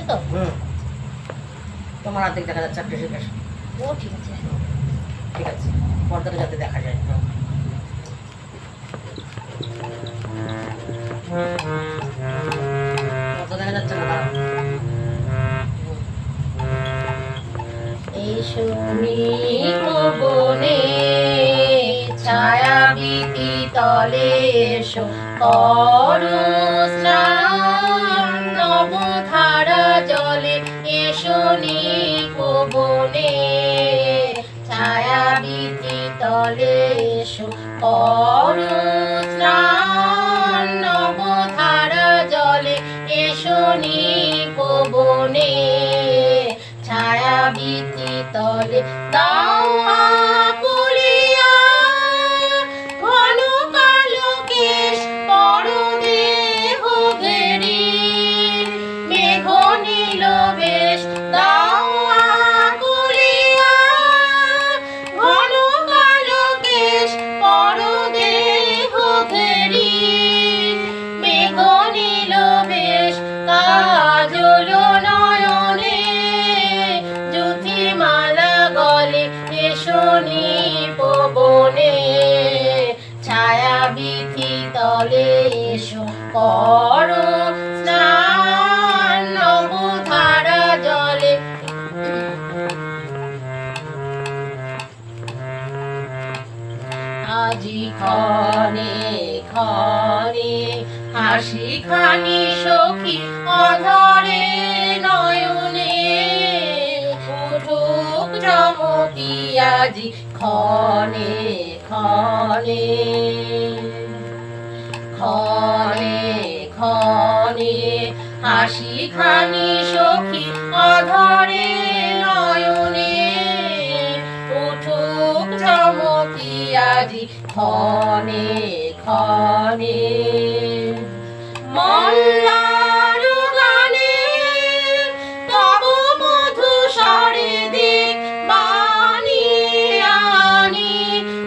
তো? তোমার হাত থেকে দেখা যাচ্ছে একটা শিকার। ও ঠিক আছে। ঠিক আছে, পর্দাটা যাতে দেখা যায়। পর্দা দেখা যাচ্ছে না, দাঁড়াও। এই শুনি বনে ছায়া ভীতি তলে এসো করো স্নান নবধারা জলে এসো বনে ছায়া ভীতি তলে এসো করো স্নান নবধারা জলে এসো বনে ছায়া ভীতি তলে দাও আকুলিয়া ঘন কালো কেশ বড় দেহ ঘেরি মেঘ নীল বেশ দাও আকুলিয়া ঘন কালো কেশ বড় দেহ ঘেরি মেঘ নীল বেশ কাজল নয়নে জ্যোতিমালা গলে এসো বনে ছায়া ভীতি তলে এসো করো স্নান নবধারা জলে আজি ক্ষণে ক্ষণে হাসি খানি সখী অধরে নয়নে উঠুক চমকি আজি ক্ষণে ক্ষণে ক্ষণে ক্ষণে হাসি খানি সখী অধরে নয়নে উঠুক চমকি আজি ক্ষণে ক্ষণে মল্লার গানে তব মধু স্বরে দিক বাণী আনি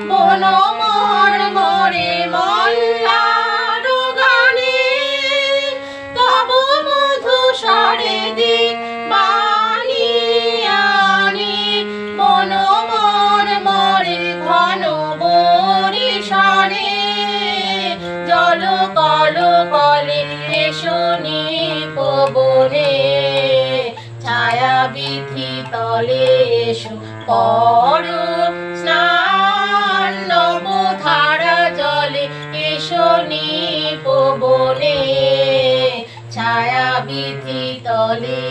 বন মর্মরে মল্লার গানে তব মধু স্বরে দিক বাণী আনি বন মর্মরে ঘন বরিশানে জল কল কলে এসো বনে ছায়া ভীতি তলে এসো করো স্নান নবধারা জলে এসো বনে ছায়া ভীতি তলে